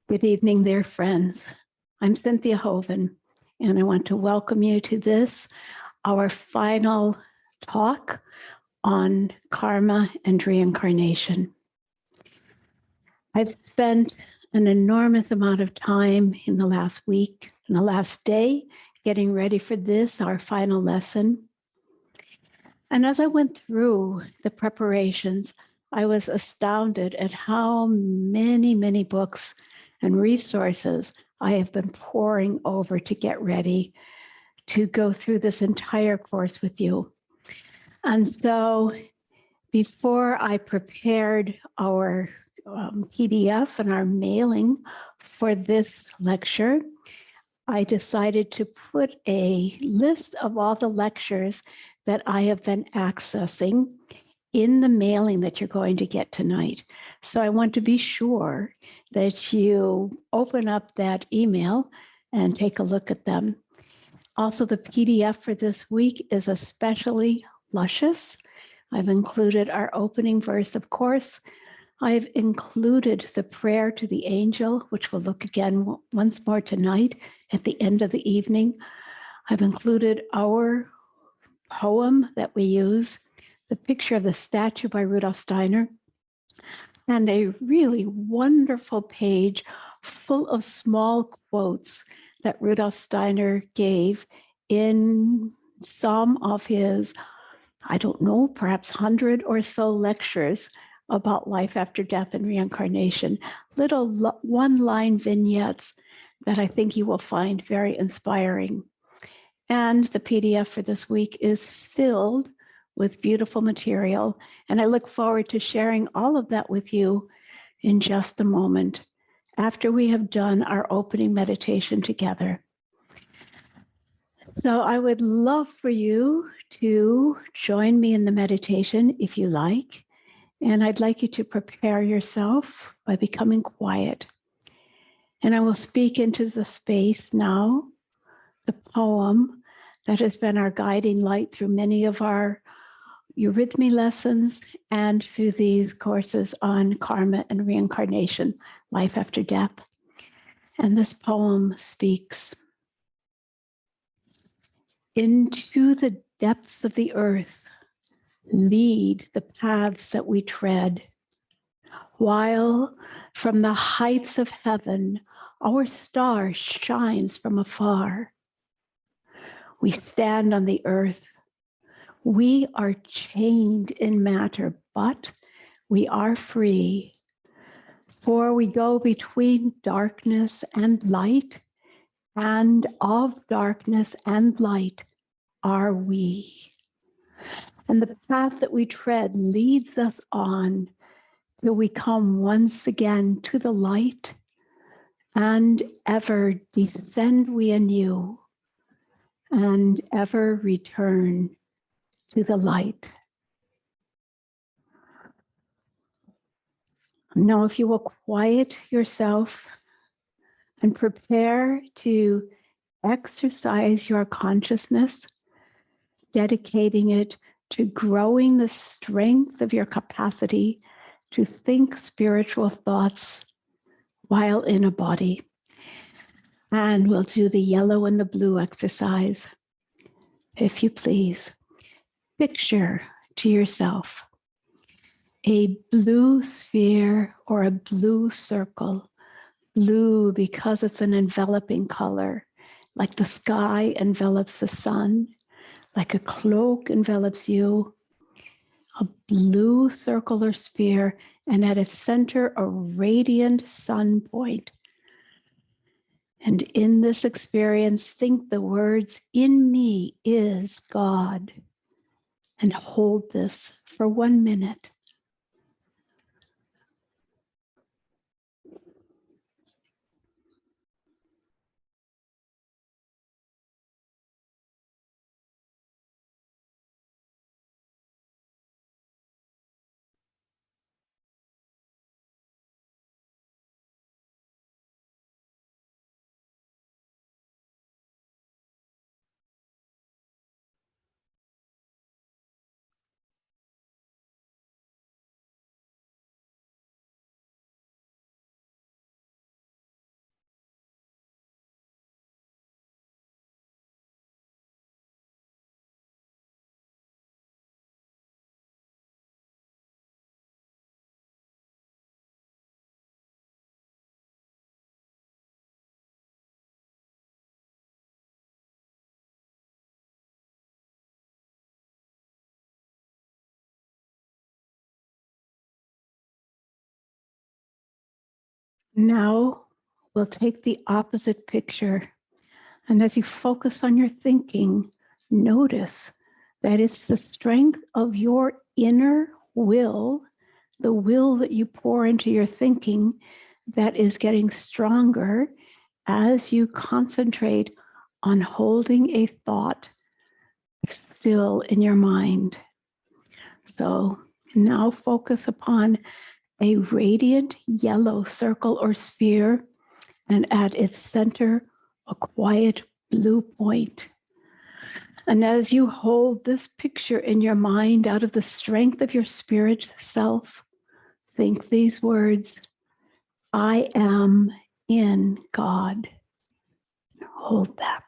Good evening, dear friends. I'm Cynthia Hoven, and I want to welcome you to this, our final talk on karma and reincarnation. I've spent an enormous amount of time in the last week, in the last day, getting ready for this, our final lesson. And as I went through the preparations, I was astounded at how many books and resources I have been poring over to get ready to go through this entire course with you. And so before I prepared our PDF and our mailing for this lecture, I decided to put a list of all the lectures that I have been accessing in the mailing that you're going to get tonight. So I want to be sure that you open up that email and take a look at them. Also, the PDF for this week is especially luscious. I've included our opening verse, of course. I've included the prayer to the angel, which we'll look again once more tonight at the end of the evening. I've included our poem that we use, the picture of the statue by Rudolf Steiner, and a really wonderful page full of small quotes that Rudolf Steiner gave in some of his, I don't know, perhaps 100 or so lectures about life after death and reincarnation, little one-line vignettes that I think you will find very inspiring. And the PDF for this week is filled with beautiful material, and I look forward to sharing all of that with you in just a moment after we have done our opening meditation together. So I would love for you to join me in the meditation if you like, and I'd like you to prepare yourself by becoming quiet. And I will speak into the space now, the poem that has been our guiding light through many of our eurythmy lessons and through these courses on karma and reincarnation, life after death. And this poem speaks: into the depths of the earth lead the paths that we tread, while from the heights of heaven our star shines from afar. We stand on the earth. We are chained in matter, but we are free. For we go between darkness and light, and of darkness and light are we. And the path that we tread leads us on till we come once again to the light, and ever descend we anew, and ever return to the light. Now, if you will quiet yourself and prepare to exercise your consciousness, dedicating it to growing the strength of your capacity to think spiritual thoughts while in a body. And we'll do the yellow and the blue exercise. If you please, picture to yourself a blue sphere or a blue circle. Blue because it's an enveloping color, like the sky envelops the sun, like a cloak envelops you. A blue circle or sphere, and at its center, a radiant sun point. And in this experience, think the words, "In me is God," and hold this for 1 minute. Now we'll take the opposite picture. And as you focus on your thinking, notice that it's the strength of your inner will, the will that you pour into your thinking, that is getting stronger as you concentrate on holding a thought still in your mind. So now focus upon a radiant yellow circle or sphere, and at its center, a quiet blue point. And as you hold this picture in your mind out of the strength of your spirit self, think these words: I am in God. Hold that.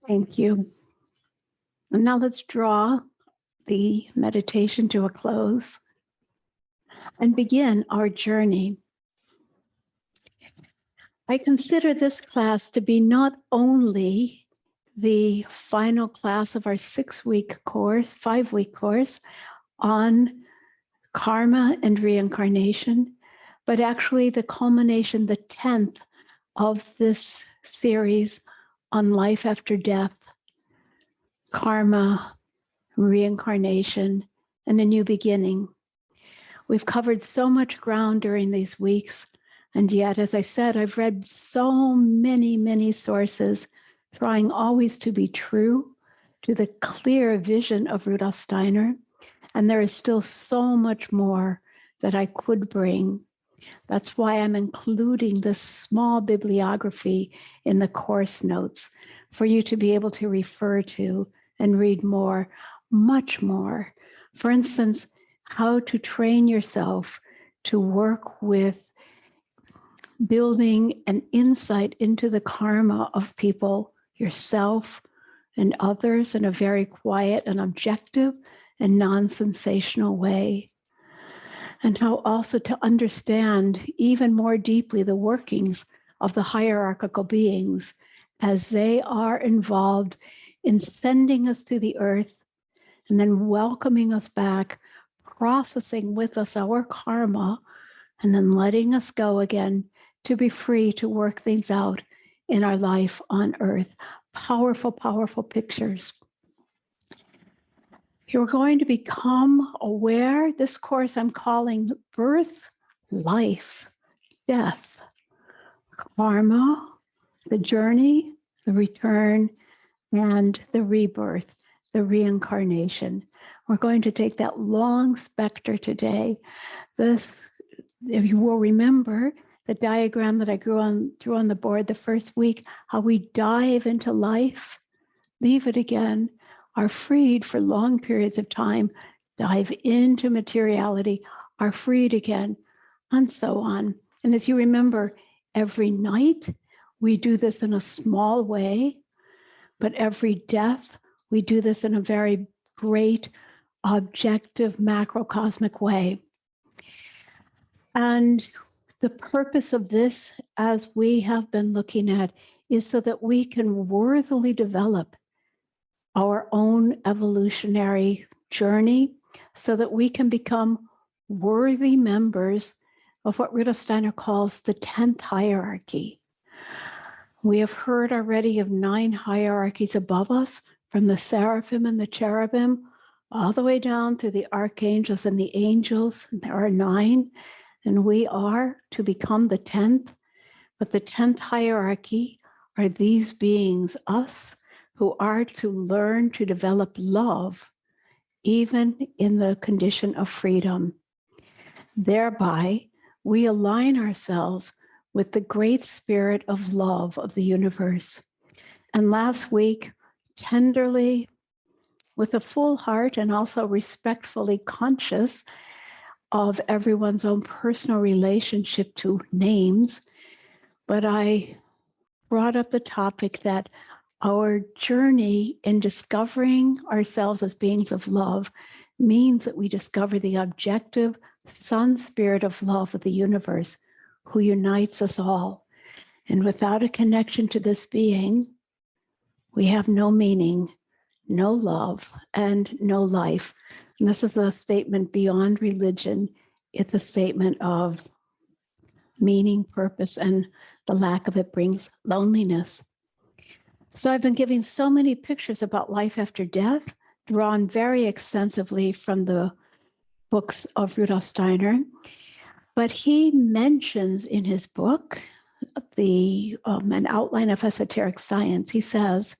Thank you. And now let's draw the meditation to a close and begin our journey. I consider this class to be not only the final class of our 6-week course, 5-week course on karma and reincarnation, but actually the culmination, the 10th of this series on life after death, karma, reincarnation, and a new beginning. We've covered so much ground during these weeks, and yet, as I said, I've read so many sources, trying always to be true to the clear vision of Rudolf Steiner, and there is still so much more that I could bring. That's why I'm including this small bibliography in the course notes for you to be able to refer to and read more, much more. For instance, how to train yourself to work with building an insight into the karma of people, yourself, and others in a very quiet and objective and non-sensational way. And how also to understand even more deeply the workings of the hierarchical beings as they are involved in sending us to the earth and then welcoming us back, processing with us our karma, and then letting us go again to be free to work things out in our life on earth. Powerful, powerful pictures. You're going to become aware. This course I'm calling Birth, Life, Death, Karma, the journey, the return, and the rebirth, the reincarnation. We're going to take that long specter today. This, if you will remember, the diagram that I drew on the board the first week, how we dive into life, leave it again, are freed for long periods of time, dive into materiality, are freed again, and so on. And as you remember, every night we do this in a small way, but every death we do this in a very great, objective, macrocosmic way. And the purpose of this, as we have been looking at, is so that we can worthily develop our own evolutionary journey, so that we can become worthy members of what Rudolf Steiner calls the 10th hierarchy. We have heard already of 9 hierarchies above us, from the seraphim and the cherubim, all the way down through the archangels and the angels. There are 9, and we are to become the 10th. But the 10th hierarchy are these beings, us, who are to learn to develop love, even in the condition of freedom. Thereby, we align ourselves with the great spirit of love of the universe. And last week, tenderly, with a full heart and also respectfully conscious of everyone's own personal relationship to names, but I brought up the topic that our journey in discovering ourselves as beings of love means that we discover the objective sun spirit of love of the universe who unites us all. And without a connection to this being, we have no meaning, no love, and no life. And this is a statement beyond religion. It's a statement of meaning, purpose, and the lack of it brings loneliness. So I've been giving so many pictures about life after death, drawn very extensively from the books of Rudolf Steiner. But he mentions in his book, an outline of esoteric science, he says,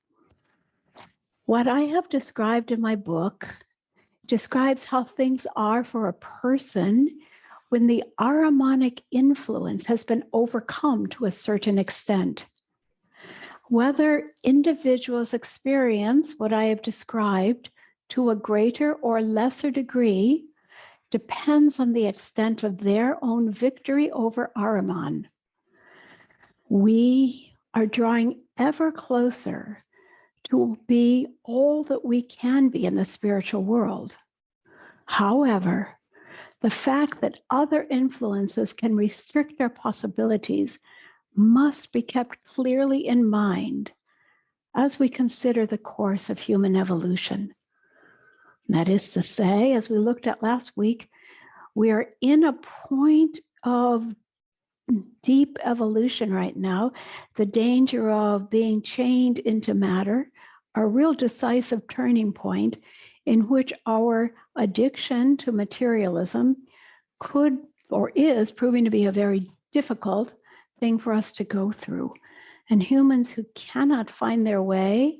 what I have described in my book describes how things are for a person when the Ahrimanic influence has been overcome to a certain extent. Whether individuals experience what I have described to a greater or lesser degree depends on the extent of their own victory over Ahriman. We are drawing ever closer to be all that we can be in the spiritual world. However, the fact that other influences can restrict our possibilities must be kept clearly in mind as we consider the course of human evolution. That is to say, as we looked at last week, we are in a point of deep evolution right now, the danger of being chained into matter, a real decisive turning point in which our addiction to materialism could or is proving to be a very difficult thing for us to go through. And humans who cannot find their way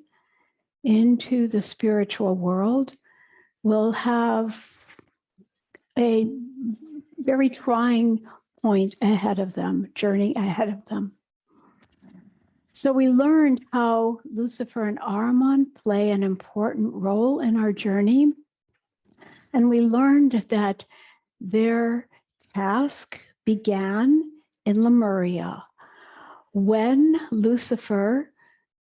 into the spiritual world will have a very trying point ahead of them, journey ahead of them. So we learned how Lucifer and Ahriman play an important role in our journey. And we learned that their task began in Lemuria when Lucifer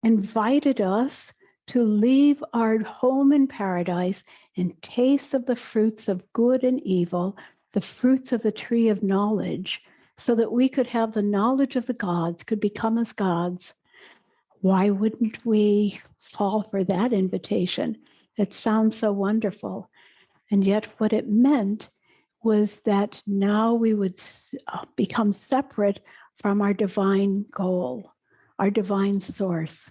invited us to leave our home in paradise and taste of the fruits of good and evil, the fruits of the tree of knowledge, so that we could have the knowledge of the gods, could become as gods. Why wouldn't we fall for that invitation? It sounds so wonderful. And yet what it meant was that now we would become separate from our divine goal, our divine source.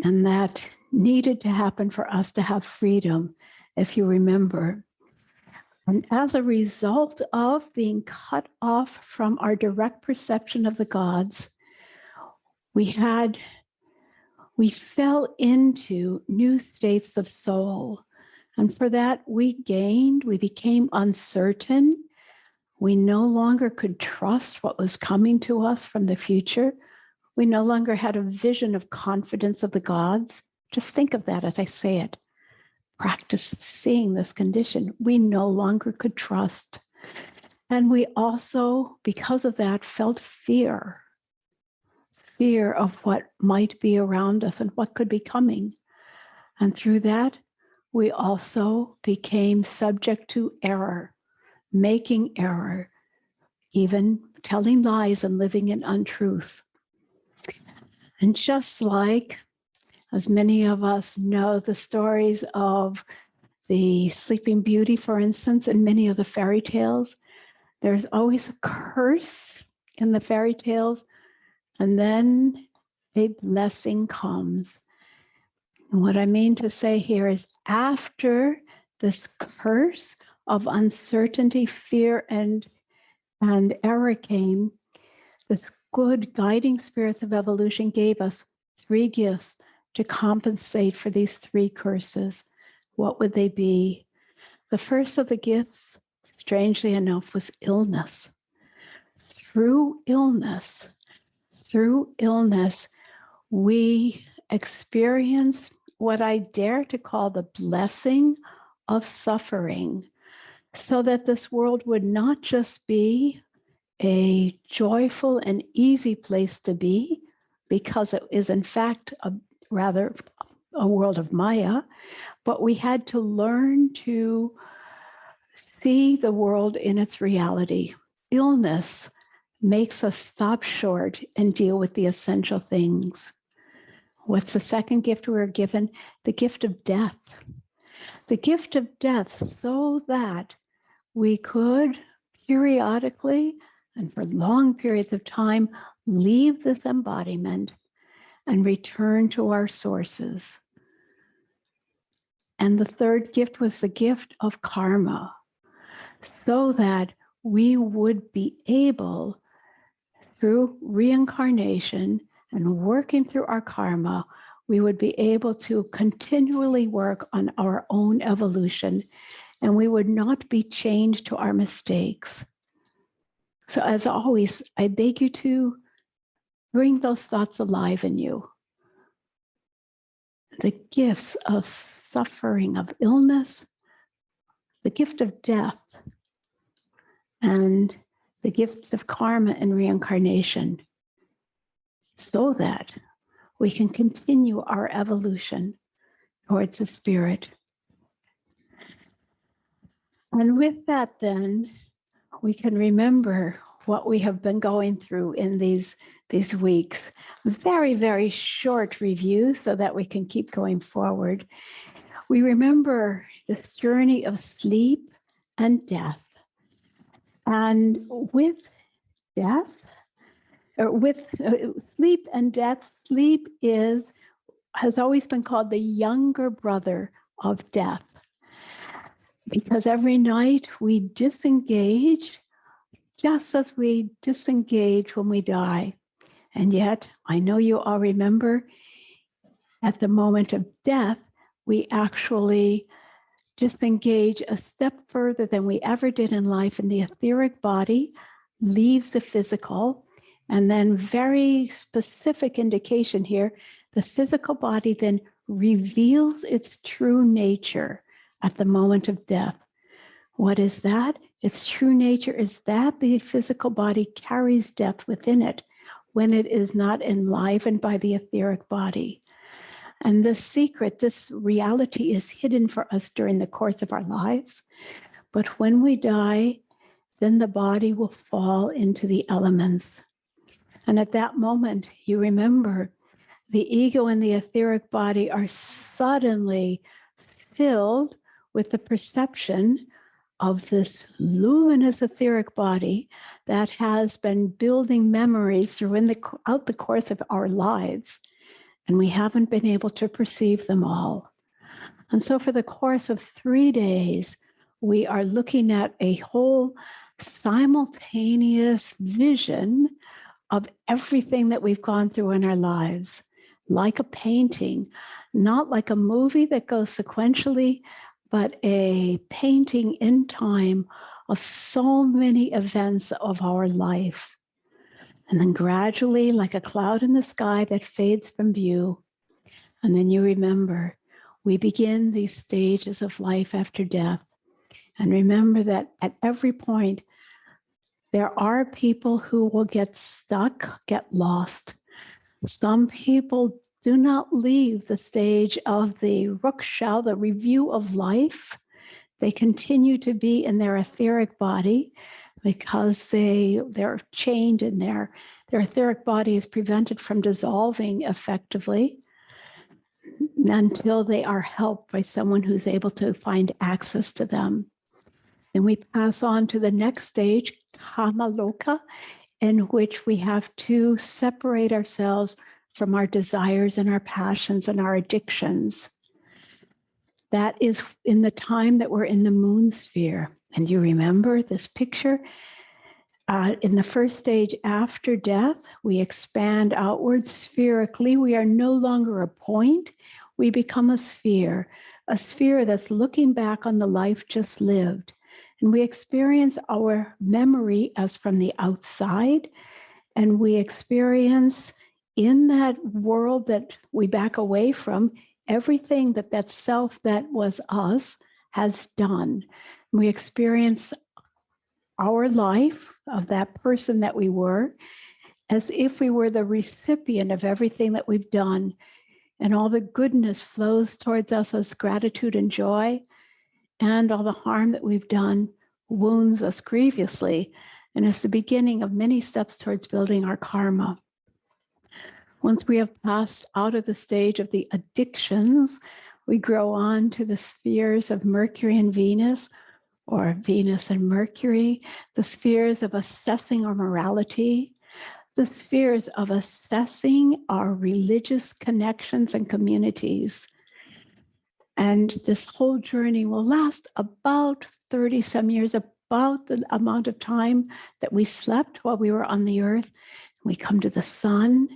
And that needed to happen for us to have freedom, if you remember. And as a result of being cut off from our direct perception of the gods, we fell into new states of soul. And for that, we became uncertain. We no longer could trust what was coming to us from the future. We no longer had a vision of confidence of the gods. Just think of that as I say it. Practice seeing this condition. We no longer could trust. And we also, because of that, felt fear of what might be around us and what could be coming. And through that, we also became subject to error, making error, even telling lies and living in untruth. And just like, as many of us know, the stories of the Sleeping Beauty, for instance, and many of the fairy tales, There's always a curse in the fairy tales, and then a blessing comes. And what I mean to say here is after this curse of uncertainty, fear, and error came, this good guiding spirits of evolution gave us 3 gifts to compensate for these 3 curses. What would they be? The first of the gifts, strangely enough, was illness. Through illness, we experience what I dare to call the blessing of suffering, so that this world would not just be a joyful and easy place to be, because it is in fact rather a world of Maya, but we had to learn to see the world in its reality. Illness makes us stop short and deal with the essential things. What's the second gift we were given? The gift of death. The gift of death, so that we could periodically and for long periods of time leave this embodiment and return to our sources. And the third gift was the gift of karma, so that we would be able, through reincarnation and working through our karma, we would be able to continually work on our own evolution, and we would not be chained to our mistakes. So as always, I beg you to bring those thoughts alive in you. The gifts of suffering, of illness, the gift of death, and the gifts of karma and reincarnation, so that we can continue our evolution towards the spirit. And with that, then, we can remember what we have been going through in these weeks. Very, very short review so that we can keep going forward. We remember this journey of sleep and death. And with death, or with sleep and death, sleep has always been called the younger brother of death, because every night we disengage just as we disengage when we die. And yet, I know you all remember, at the moment of death, we actually disengage a step further than we ever did in life, and the etheric body leaves the physical. And then, very specific indication here, the physical body then reveals its true nature at the moment of death. What is that? Its true nature is that the physical body carries death within it when it is not enlivened by the etheric body. And this secret, this reality is hidden for us during the course of our lives. But when we die, then the body will fall into the elements. And at that moment, you remember, the ego and the etheric body are suddenly filled with the perception of this luminous etheric body that has been building memories throughout the course of our lives, and we haven't been able to perceive them all. And so for the course of 3 days, we are looking at a whole simultaneous vision of everything that we've gone through in our lives, like a painting, not like a movie that goes sequentially, but a painting in time of so many events of our life. And then gradually, like a cloud in the sky that fades from view. And then you remember, we begin these stages of life after death. And remember that at every point, there are people who will get stuck, get lost. Some people do not leave the stage of the Rukshal, the review of life. They continue to be in their etheric body because they're chained in their etheric body is prevented from dissolving effectively until they are helped by someone who's able to find access to them. Then we pass on to the next stage, Kamaloka, in which we have to separate ourselves from our desires and our passions and our addictions. That is in the time that we're in the moon sphere. And you remember this picture? In the first stage after death, we expand outwards spherically. We are no longer a point. We become a sphere that's looking back on the life just lived. And we experience our memory as from the outside. And we experience in that world that we back away from everything that self that was us has done. We experience our life of that person that we were as if we were the recipient of everything that we've done. And all the goodness flows towards us as gratitude and joy. And all the harm that we've done wounds us grievously. And it's the beginning of many steps towards building our karma. Once we have passed out of the stage of the addictions, we grow on to the spheres of Mercury and Venus, or Venus and Mercury, the spheres of assessing our morality, the spheres of assessing our religious connections and communities. And this whole journey will last about 30 some years, about the amount of time that we slept while we were on the earth. We come to the sun.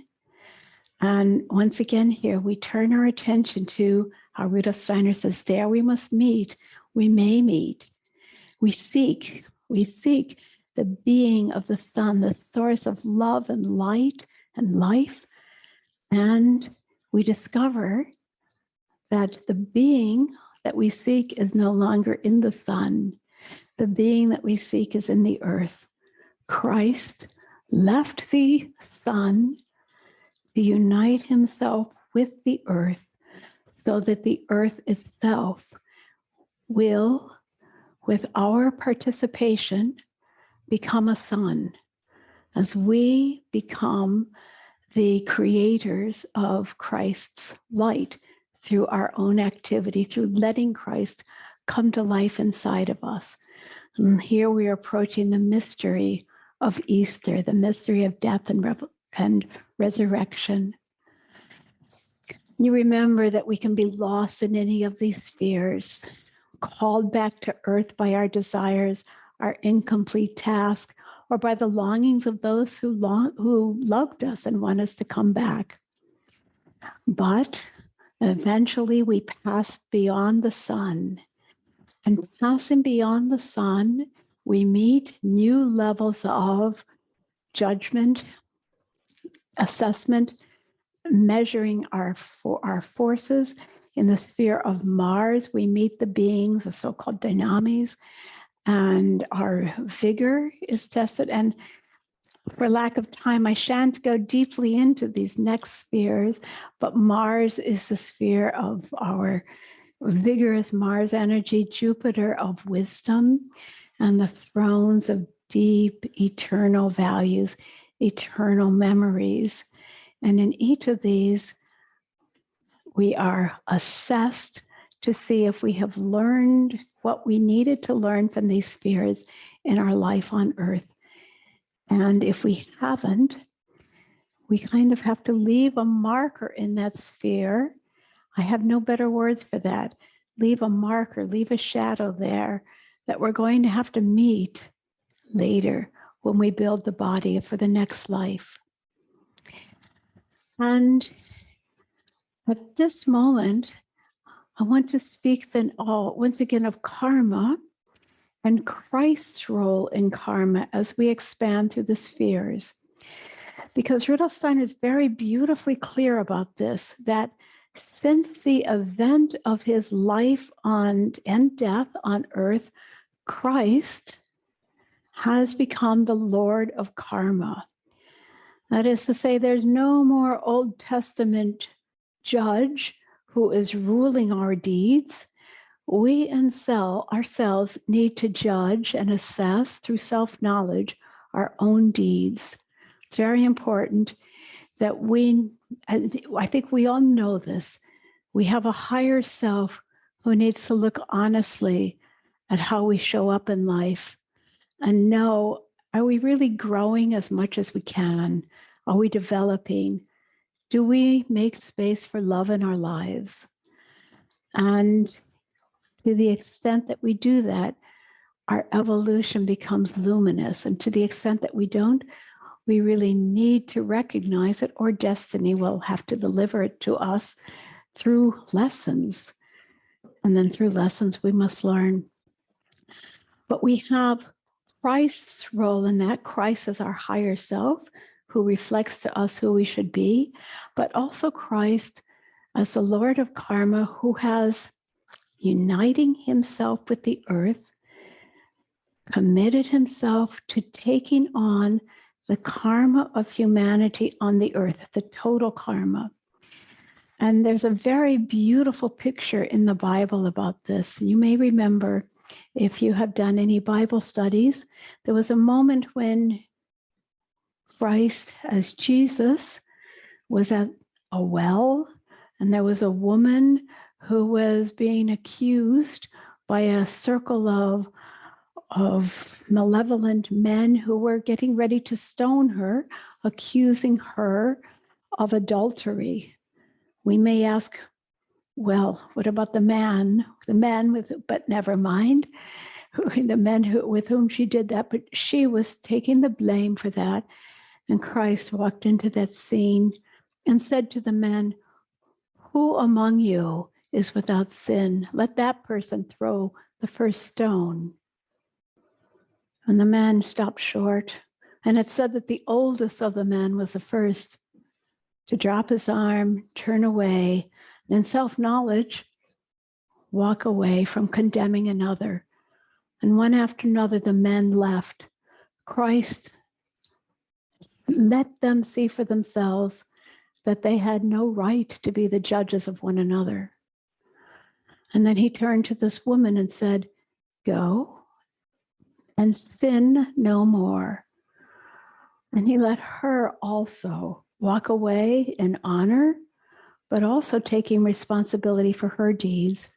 And once again here, we turn our attention to how Rudolf Steiner says, there we must meet, we may meet. We seek the being of the sun, the source of love and light and life. And we discover that the being that we seek is no longer in the sun. The being that we seek is in the earth. Christ left the sun to unite himself with the earth so that the earth itself will, with our participation, become a sun as we become the creators of Christ's light through our own activity, through letting Christ come to life inside of us. And here we are approaching the mystery of Easter, the mystery of death and resurrection. You remember that we can be lost in any of these spheres, called back to earth by our desires, our incomplete task, or by the longings of those who loved us and want us to come back. But eventually we pass beyond the sun. And passing beyond the sun, we meet new levels of judgment, assessment, measuring our forces. In the sphere of Mars, we meet the beings, the so-called dynamis, and our vigor is tested. And for lack of time, I shan't go deeply into these next spheres, but Mars is the sphere of our vigorous Mars energy, Jupiter of wisdom, and the thrones of deep, eternal values, eternal memories. And in each of these, we are assessed to see if we have learned what we needed to learn from these spheres in our life on Earth. And if we haven't, we kind of have to leave a marker in that sphere. I have no better words for that. Leave a marker, leave a shadow there that we're going to have to meet later when we build the body for the next life. And at this moment, I want to speak then once again of karma and Christ's role in karma as we expand through the spheres. Because Rudolf Steiner is very beautifully clear about this, that since the event of his life and death on earth, Christ has become the Lord of karma. That is to say, there's no more Old Testament judge who is ruling our deeds. We ourselves need to judge and assess through self-knowledge our own deeds. It's very important that I think we all know this, we have a higher self who needs to look honestly at how we show up in life and know, are we really growing as much as we can? Are we developing? Do we make space for love in our lives? And to the extent that we do that, our evolution becomes luminous. And to the extent that we don't, we really need to recognize it, or destiny will have to deliver it to us through lessons. And then through lessons, we must learn. But we have Christ's role in that. Christ is our higher self who reflects to us who we should be, but also Christ as the Lord of Karma, who has, uniting himself with the earth, committed himself to taking on the karma of humanity on the earth, the total karma. And there's a very beautiful picture in the Bible about this. You may remember, if you have done any Bible studies, there was a moment when Christ, as Jesus, was at a well, and there was a woman who was being accused by a circle of malevolent men who were getting ready to stone her, accusing her of adultery. We may ask, well, what about the man? But never mind, the men with whom she did that, but she was taking the blame for that. And Christ walked into that scene and said to the men, who among you is without sin? Let that person throw the first stone. And the man stopped short. And it said that the oldest of the men was the first to drop his arm, turn away, and in self-knowledge, walk away from condemning another. And one after another, the men left. Christ let them see for themselves that they had no right to be the judges of one another. And then he turned to this woman and said, go and sin no more. And he let her also walk away in honor, but also taking responsibility for her deeds.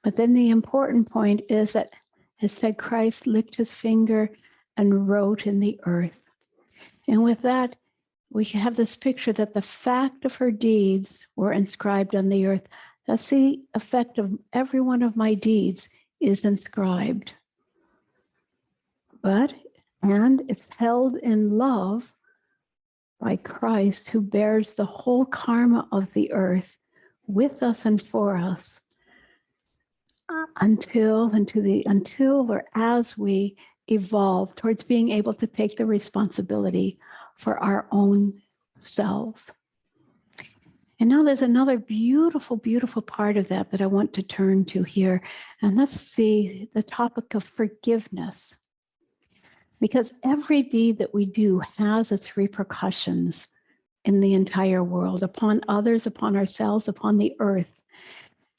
But then the important point is that it said Christ licked his finger and wrote in the earth. And with that, we have this picture that the fact of her deeds were inscribed on the earth. That's the effect of every one of my deeds is inscribed. And it's held in love by Christ, who bears the whole karma of the earth with us and for us until or as we evolve towards being able to take the responsibility for our own selves. And now there's another beautiful, beautiful part of that I want to turn to here, and that's the topic of forgiveness. Because every deed that we do has its repercussions in the entire world, upon others, upon ourselves, upon the earth.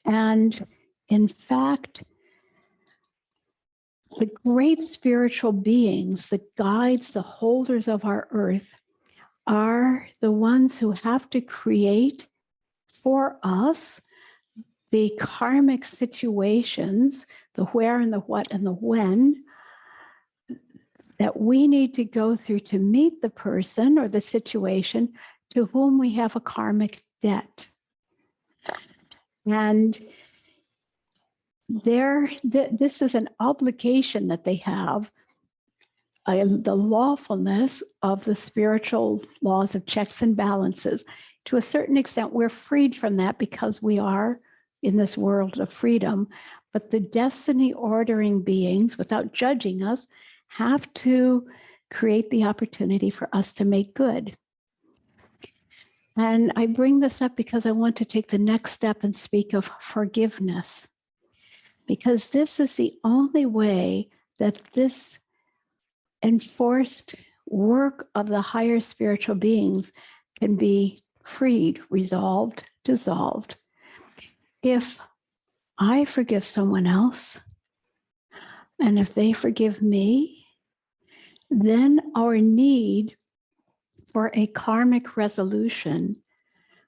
And in fact, the great spiritual beings, the guides, the holders of our earth, are the ones who have to create for us the karmic situations, the where and the what and the when, that we need to go through to meet the person or the situation to whom we have a karmic debt. And this is an obligation that they have, the lawfulness of the spiritual laws of checks and balances. To a certain extent, we're freed from that because we are in this world of freedom, but the destiny ordering beings, without judging us, have to create the opportunity for us to make good. And I bring this up because I want to take the next step and speak of forgiveness, because this is the only way that this enforced work of the higher spiritual beings can be freed, resolved, dissolved. If I forgive someone else, and if they forgive me, then our need for a karmic resolution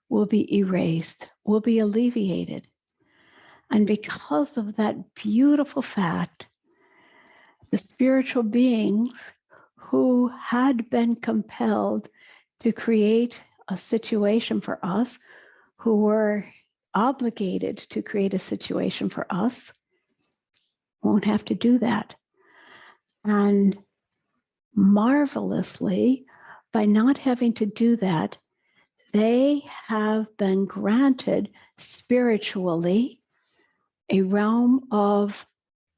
will be erased, will be alleviated. And because of that beautiful fact the spiritual beings who had been compelled to create a situation for us, who were obligated to create a situation for us, won't have to do that. And marvelously, by not having to do that, they have been granted spiritually a realm of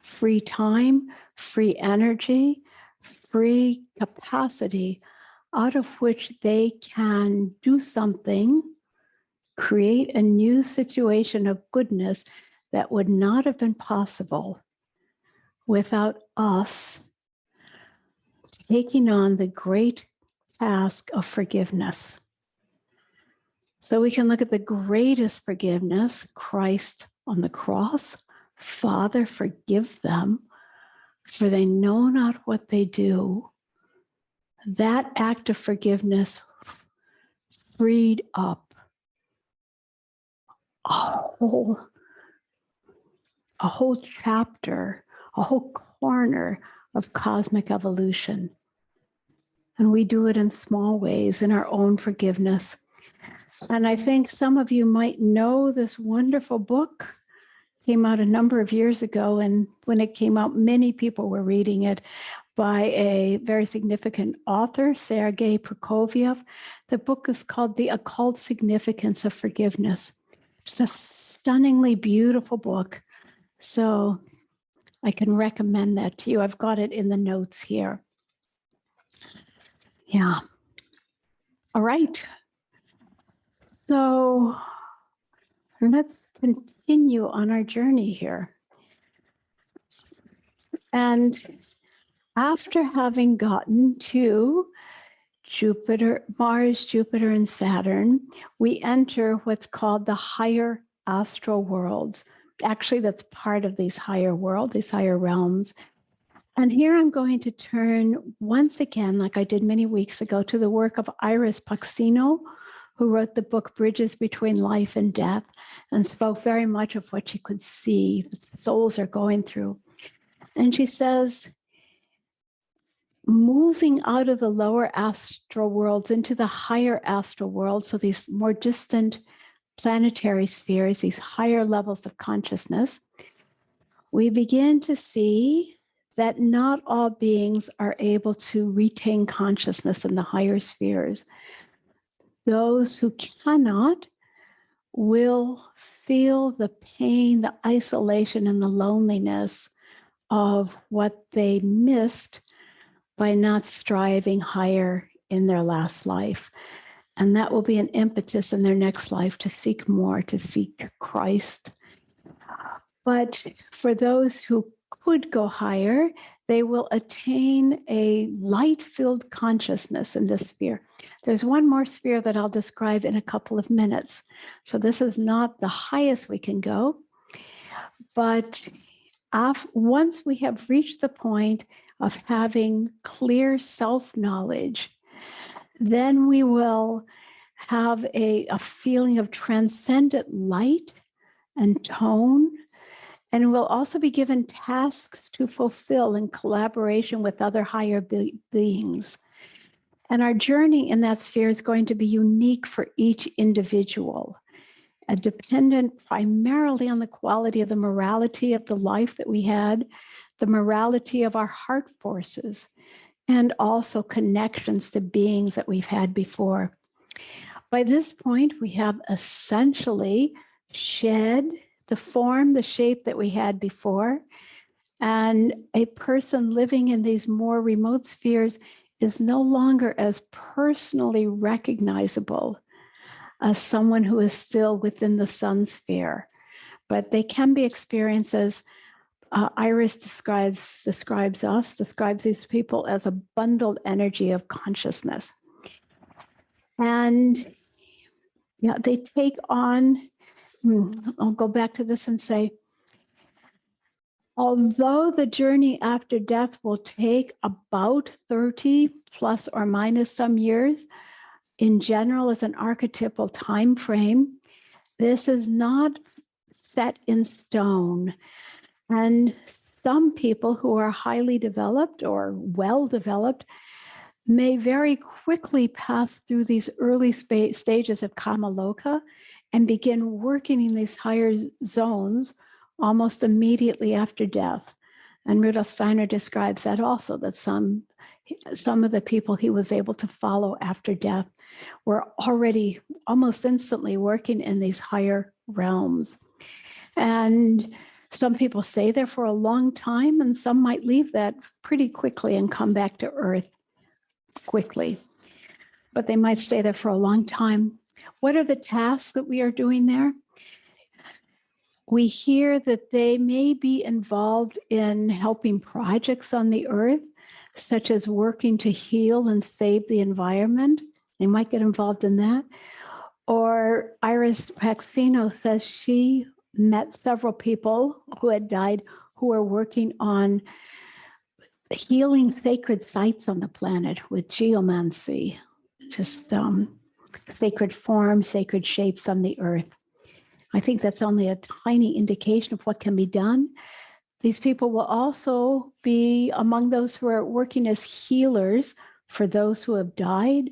free time, free energy, free capacity, out of which they can do something, create a new situation of goodness that would not have been possible without us taking on the great task of forgiveness. So we can look at the greatest forgiveness, Christ on the cross. Father, forgive them, for they know not what they do. That act of forgiveness freed up a whole chapter, a whole corner of cosmic evolution. And we do it in small ways in our own forgiveness. And I think some of you might know this wonderful book. Came out a number of years ago, and when it came out, many people were reading it, by a very significant author, Sergei Prokofiev. The book is called The Occult Significance of Forgiveness. It's a stunningly beautiful book. So I can recommend that to you. I've got it in the notes here. Yeah. All right. So let's continue on our journey here. And after having gotten to Jupiter, Mars, Jupiter, and Saturn, we enter what's called the higher astral worlds. Actually, that's part of these higher worlds, these higher realms. And here I'm going to turn once again, like I did many weeks ago, to the work of Iris Paxino, who wrote the book Bridges Between Life and Death, and spoke very much of what she could see that souls are going through. And she says, moving out of the lower astral worlds into the higher astral worlds, so these more distant planetary spheres, these higher levels of consciousness, we begin to see that not all beings are able to retain consciousness in the higher spheres. Those who cannot will feel the pain, the isolation, and the loneliness of what they missed by not striving higher in their last life. And that will be an impetus in their next life to seek more, to seek Christ. But for those who could go higher, they will attain a light-filled consciousness in this sphere. There's one more sphere that I'll describe in a couple of minutes. So this is not the highest we can go, but once we have reached the point of having clear self-knowledge, then we will have a feeling of transcendent light and tone, and we'll also be given tasks to fulfill in collaboration with other higher beings. And our journey in that sphere is going to be unique for each individual, dependent primarily on the quality of the morality of the life that we had, the morality of our heart forces, and also connections to beings that we've had before. By this point, we have essentially shed the form, the shape that we had before, and a person living in these more remote spheres is no longer as personally recognizable as someone who is still within the sun sphere, but they can be experiences. Iris describes these people as a bundled energy of consciousness. And yeah, they take on, I'll go back to this and say, although the journey after death will take about 30 plus or minus some years, in general as an archetypal time frame, this is not set in stone. And some people who are highly developed or well developed may very quickly pass through these early stages of Kamaloka and begin working in these higher zones almost immediately after death. And Rudolf Steiner describes that also, that some of the people he was able to follow after death were already almost instantly working in these higher realms. And some people stay there for a long time, and some might leave that pretty quickly and come back to Earth quickly. But they might stay there for a long time. What are the tasks that we are doing there? We hear that they may be involved in helping projects on the Earth, such as working to heal and save the environment. They might get involved in that. Or Iris Paxino says she met several people who had died who were working on healing sacred sites on the planet with geomancy, just sacred forms, sacred shapes on the Earth. I think that's only a tiny indication of what can be done. These people will also be among those who are working as healers for those who have died,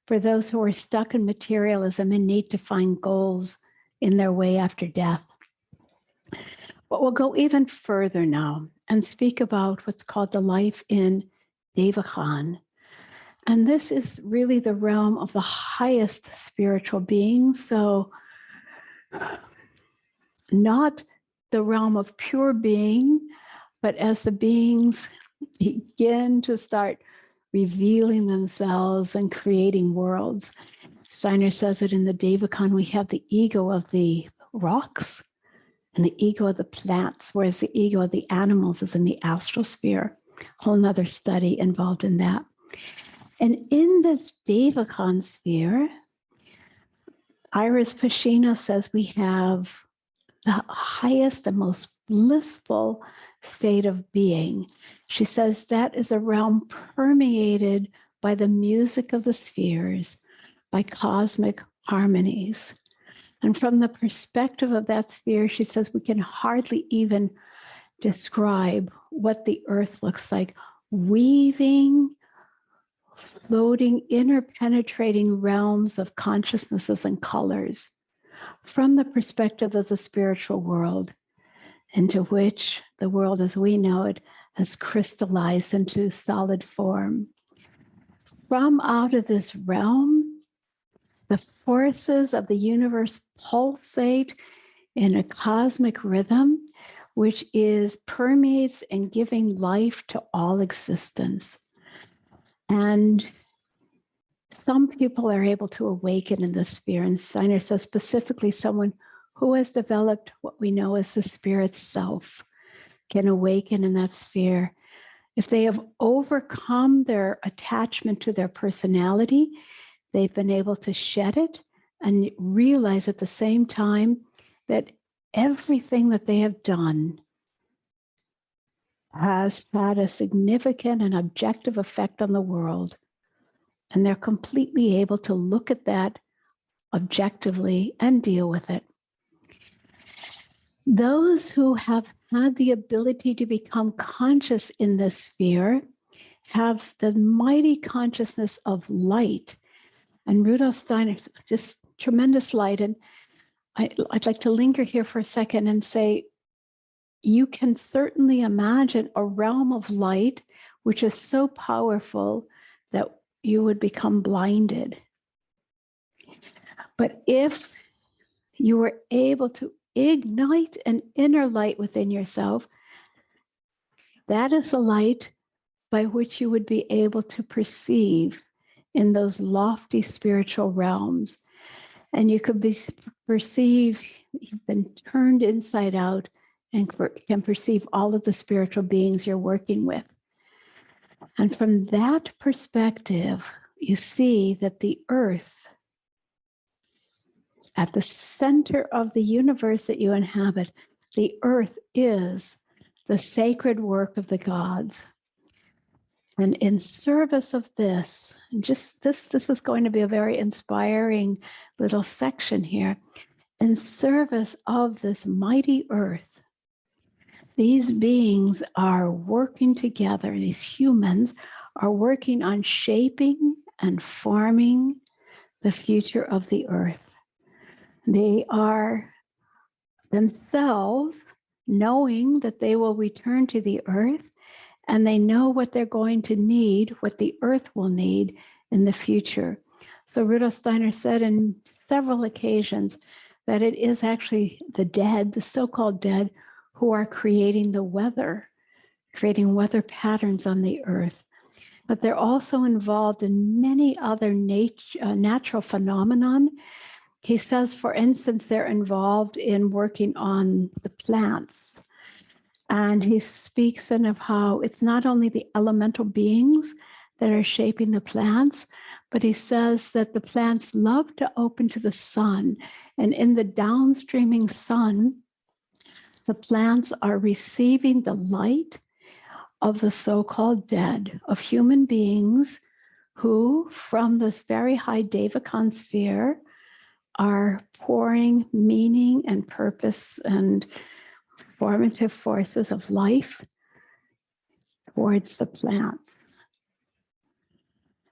for those who are stuck in materialism and need to find goals in their way after death. But we'll go even further now and speak about what's called the life in Devachan. And this is really the realm of the highest spiritual beings. So not the realm of pure being, but as the beings begin to start revealing themselves and creating worlds. Steiner says that in the Devachan, we have the ego of the rocks and the ego of the plants, whereas the ego of the animals is in the astral sphere. A whole nother study involved in that. And in this Devachan sphere, Iris Pacino says we have the highest and most blissful state of being. She says that is a realm permeated by the music of the spheres, by cosmic harmonies. And from the perspective of that sphere, she says we can hardly even describe what the Earth looks like, weaving, floating, interpenetrating realms of consciousnesses and colors from the perspective of the spiritual world, into which the world as we know it has crystallized into solid form. From out of this realm, the forces of the universe pulsate in a cosmic rhythm, which permeates and giving life to all existence. And some people are able to awaken in this sphere. And Steiner says specifically someone who has developed what we know as the spirit self can awaken in that sphere. If they have overcome their attachment to their personality, they've been able to shed it and realize at the same time that everything that they have done has had a significant and objective effect on the world. And they're completely able to look at that objectively and deal with it. Those who have had the ability to become conscious in this sphere have the mighty consciousness of light. And Rudolf Steiner, just tremendous light. And I'd like to linger here for a second and say, you can certainly imagine a realm of light which is so powerful that you would become blinded. But if you were able to ignite an inner light within yourself, that is the light by which you would be able to perceive in those lofty spiritual realms. And you could perceive, you've been turned inside out and can perceive all of the spiritual beings you're working with. And from that perspective, you see that the earth, at the center of the universe that you inhabit, the earth is the sacred work of the gods. And in service of this, and just this is going to be a very inspiring little section here. In service of this mighty earth, these beings are working together, these humans are working on shaping and forming the future of the earth. They are themselves knowing that they will return to the earth, and they know what they're going to need, what the earth will need in the future. So Rudolf Steiner said in several occasions that it is actually the dead, the so-called dead, who are creating the weather, creating weather patterns on the earth. But they're also involved in many other natural phenomenon. He says, for instance, they're involved in working on the plants. And he speaks of how it's not only the elemental beings that are shaping the plants, but he says that the plants love to open to the sun. And in the downstreaming sun, the plants are receiving the light of the so-called dead, of human beings who, from this very high Devakan sphere, are pouring meaning and purpose and formative forces of life towards the plant.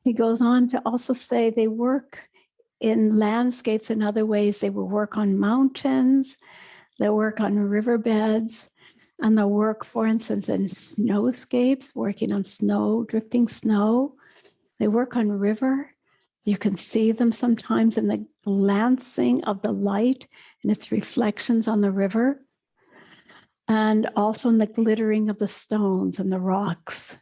He goes on to also say they work in landscapes in other ways. They will work on mountains, they'll work on riverbeds, and they'll work, for instance, in snowscapes, working on snow, drifting snow. They work on river. You can see them sometimes in the glancing of the light and its reflections on the river, and also in the glittering of the stones and the rocks.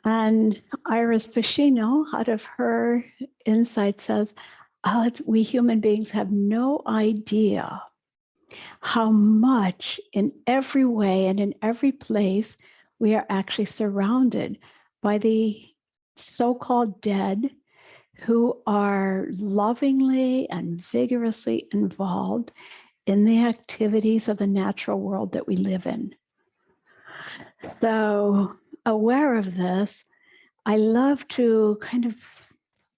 And Iris Pacino, out of her insight, says, we human beings have no idea how much in every way and in every place we are actually surrounded by the so-called dead who are lovingly and vigorously involved in the activities of the natural world that we live in. So, aware of this, I love to kind of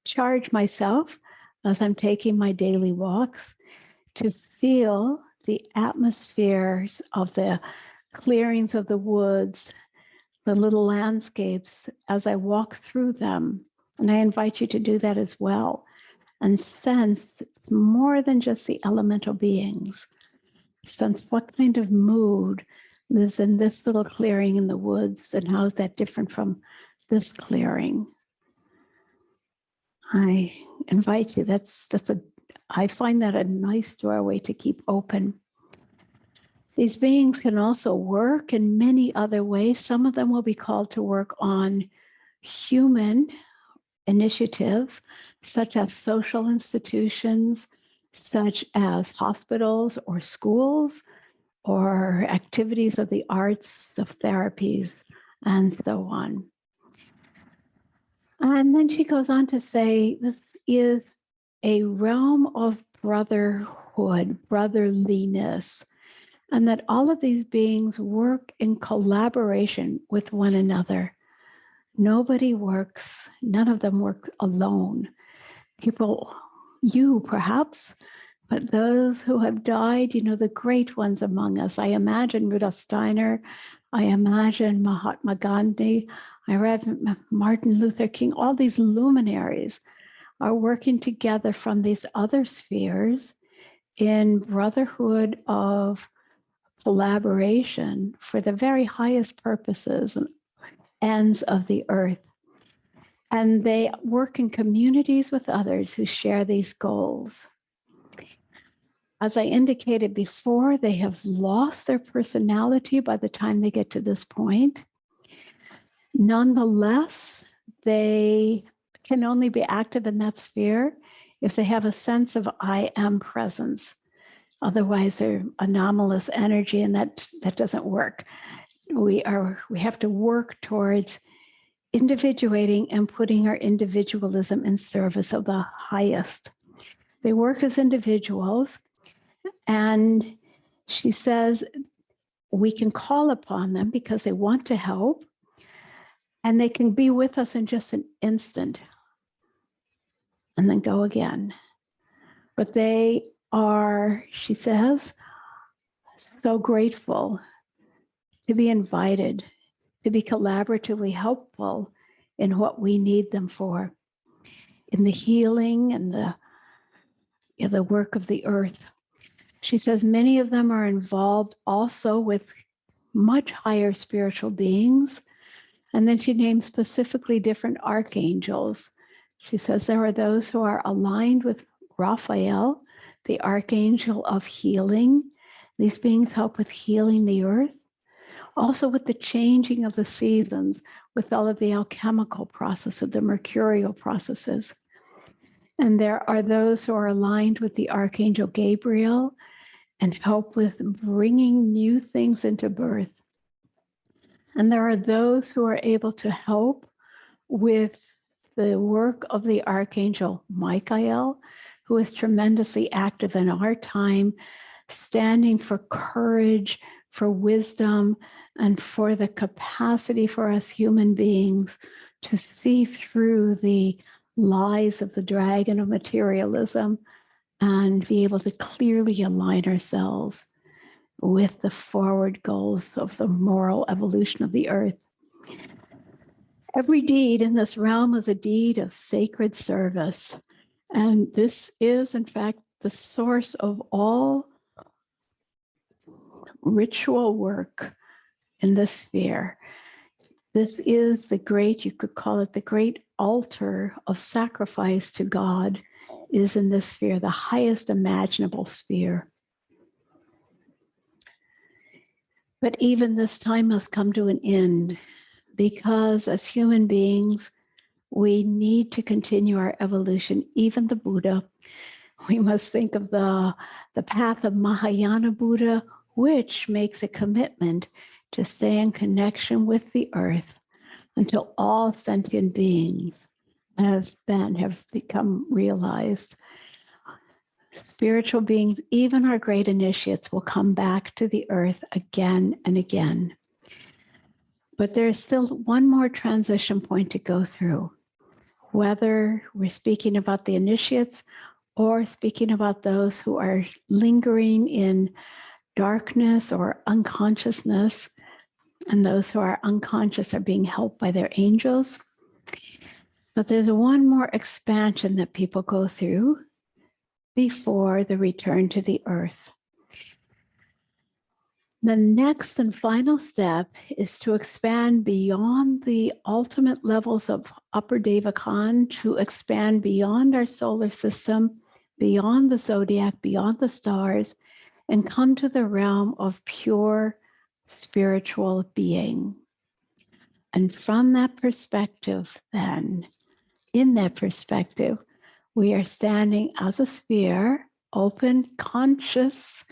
charge myself as I'm taking my daily walks to feel the atmospheres of the clearings of the woods, the little landscapes as I walk through them. And I invite you to do that as well and sense it's more than just the elemental beings. Sense what kind of mood lives in this little clearing in the woods and how is that different from this clearing. I invite you, I find that a nice doorway to keep open. These beings can also work in many other ways. Some of them will be called to work on human initiatives, such as social institutions, such as hospitals or schools, or activities of the arts, of therapies, and so on. And then she goes on to say, this is a realm of brotherhood, brotherliness, and that all of these beings work in collaboration with one another. Nobody works, none of them work alone. People, you perhaps, but those who have died, the great ones among us. I imagine Rudolf Steiner, I imagine Mahatma Gandhi, I read Martin Luther King, all these luminaries are working together from these other spheres in brotherhood of collaboration for the very highest purposes and ends of the earth. And they work in communities with others who share these goals. As I indicated before, they have lost their personality by the time they get to this point. Nonetheless, they can only be active in that sphere if they have a sense of I am presence. Otherwise, they're anomalous energy, and that doesn't work. We have to work towards individuating and putting our individualism in service of the highest. They work as individuals, and she says we can call upon them because they want to help, and they can be with us in just an instant and then go again. But they are, she says, so grateful to be invited, to be collaboratively helpful in what we need them for, in the healing and the work of the earth. She says many of them are involved also with much higher spiritual beings. And then she names specifically different archangels. She says there are those who are aligned with Raphael, the archangel of healing. These beings help with healing the earth. Also with the changing of the seasons, with all of the alchemical processes, the mercurial processes. And there are those who are aligned with the archangel Gabriel and help with bringing new things into birth. And there are those who are able to help with the work of the archangel Michael, who is tremendously active in our time, standing for courage, for wisdom, and for the capacity for us human beings to see through the lies of the dragon of materialism and be able to clearly align ourselves with the forward goals of the moral evolution of the earth. Every deed in this realm is a deed of sacred service. And this is, in fact, the source of all ritual work in this sphere. This is the great, you could call it the great altar of sacrifice to God, is in this sphere, the highest imaginable sphere. But even this time must come to an end, because as human beings, we need to continue our evolution. Even the Buddha, we must think of the path of Mahayana Buddha, which makes a commitment to stay in connection with the earth until all sentient beings have become realized. Spiritual beings, even our great initiates, will come back to the earth again and again. But there's still one more transition point to go through, whether we're speaking about the initiates or speaking about those who are lingering in darkness or unconsciousness, and those who are unconscious are being helped by their angels. But there's one more expansion that people go through before the return to the earth. The next and final step is to expand beyond the ultimate levels of Upper Devachan, to expand beyond our solar system, beyond the zodiac, beyond the stars, and come to the realm of pure spiritual being. And from that perspective, then, in that perspective, we are standing as a sphere, open, conscious,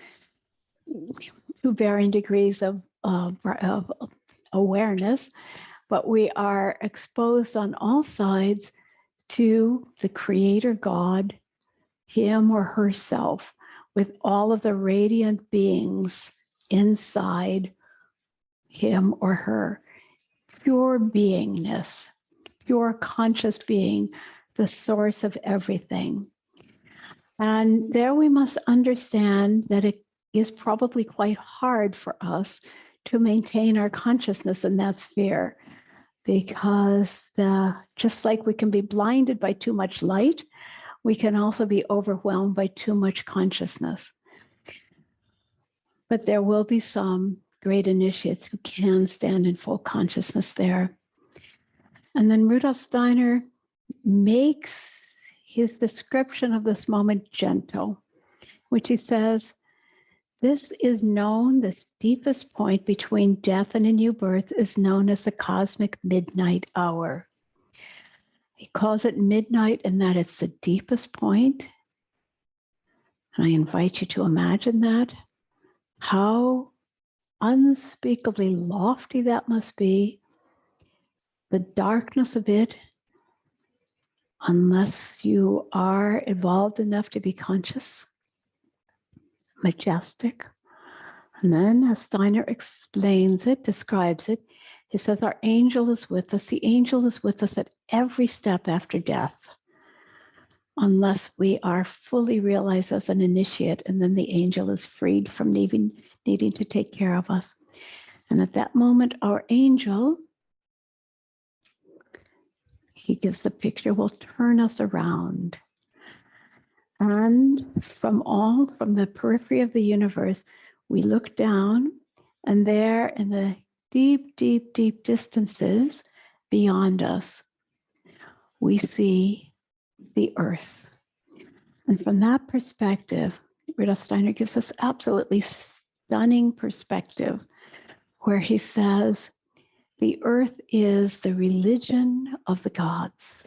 to varying degrees of awareness, but we are exposed on all sides to the Creator God, him or herself, with all of the radiant beings inside him or her. Pure beingness, pure conscious being, the source of everything. And there we must understand that it is probably quite hard for us to maintain our consciousness in that sphere, because just like we can be blinded by too much light, we can also be overwhelmed by too much consciousness. But there will be some great initiates who can stand in full consciousness there. And then Rudolf Steiner makes his description of this moment gentle, which he says, this is known, this deepest point between death and a new birth is known as the cosmic midnight hour. He calls it midnight in that it's the deepest point. And I invite you to imagine that, how unspeakably lofty that must be, the darkness of it, unless you are evolved enough to be conscious, majestic. And then as Steiner explains it, describes it, he says our angel is with us. The angel is with us at every step after death, unless we are fully realized as an initiate, and then the angel is freed from needing to take care of us. And at that moment, our angel, he gives the picture, will turn us around. And from the periphery of the universe, we look down, and there in the deep, deep, deep distances beyond us, we see the earth. And from that perspective, Rudolf Steiner gives us absolutely stunning perspective where he says, the earth is the religion of the gods.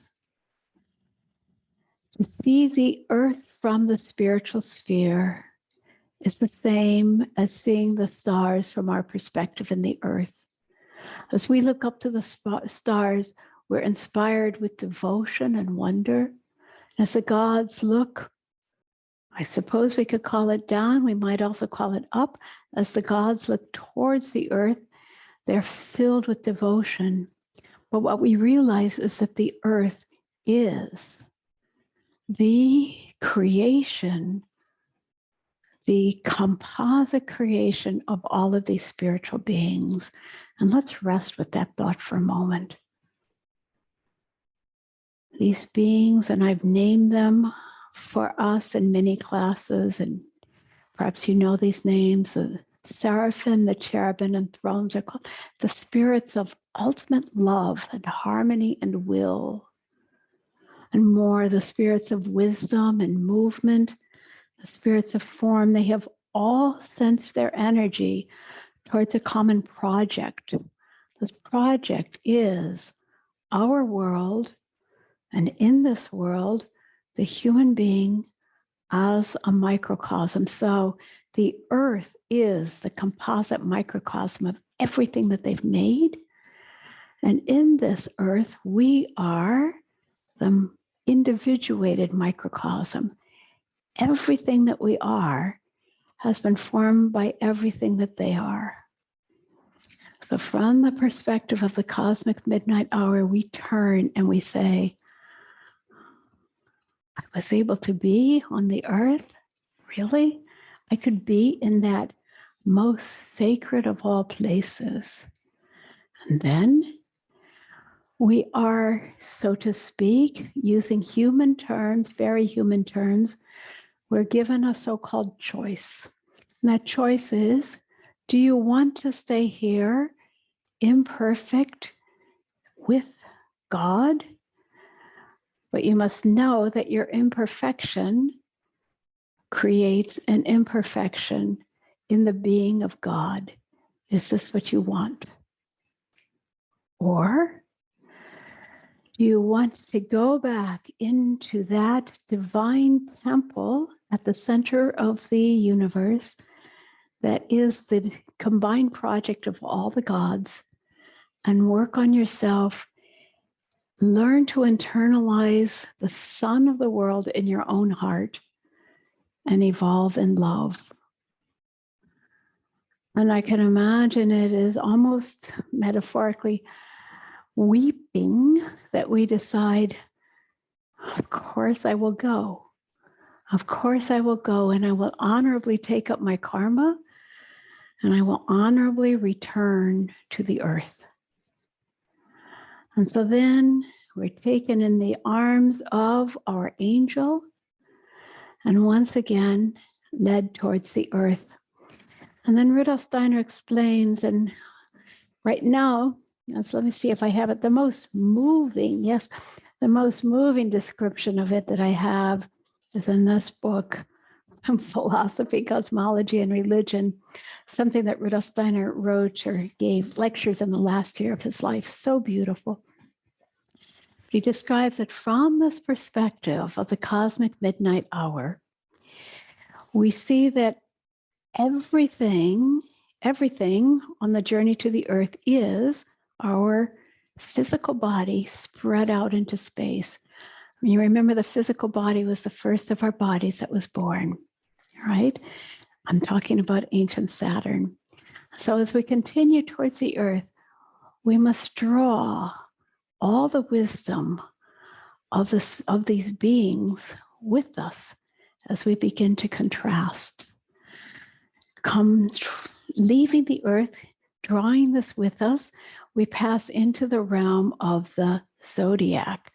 To see the earth from the spiritual sphere is the same as seeing the stars from our perspective in the earth. As we look up to the stars, we're inspired with devotion and wonder. As the gods look, I suppose we could call it down, we might also call it up. As the gods look towards the earth, they're filled with devotion. But what we realize is that the earth is the creation, the composite creation of all of these spiritual beings. And let's rest with that thought for a moment. These beings, and I've named them for us in many classes, and perhaps you know these names, the seraphim, the cherubim, and thrones are called the spirits of ultimate love and harmony and will. And more, the spirits of wisdom and movement, the spirits of form, they have all sent their energy towards a common project. This project is our world, and in this world, the human being as a microcosm. So the earth is the composite microcosm of everything that they've made. And in this earth, we are the individuated microcosm. Everything that we are has been formed by everything that they are. So from the perspective of the cosmic midnight hour, we turn and we say, I was able to be on the earth? Really? I could be in that most sacred of all places. And then we are, so to speak, using human terms, very human terms, we're given a so-called choice. And that choice is, do you want to stay here, imperfect, with God? But you must know that your imperfection creates an imperfection in the being of God. Is this what you want? Or do you want to go back into that divine temple at the center of the universe that is the combined project of all the gods, and work on yourself, learn to internalize the sun of the world in your own heart and evolve in love? And I can imagine it is almost metaphorically weeping that we decide, of course I will go. Of course I will go, and I will honorably take up my karma, and I will honorably return to the earth. And so then we're taken in the arms of our angel, and once again led towards the earth. And then Rudolf Steiner explains, and right now, so let me see if I have it, the most moving description of it that I have is in this book, Philosophy, Cosmology, and Religion, something that Rudolf Steiner wrote or gave lectures in the last year of his life. So beautiful. He describes it from this perspective of the cosmic midnight hour. We see that everything on the journey to the earth is our physical body spread out into space. You remember the physical body was the first of our bodies that was born, right? I'm talking about ancient Saturn. So as we continue towards the earth, we must draw all the wisdom of these beings with us as we begin to contrast. Leaving the earth, drawing this with us, we pass into the realm of the zodiac.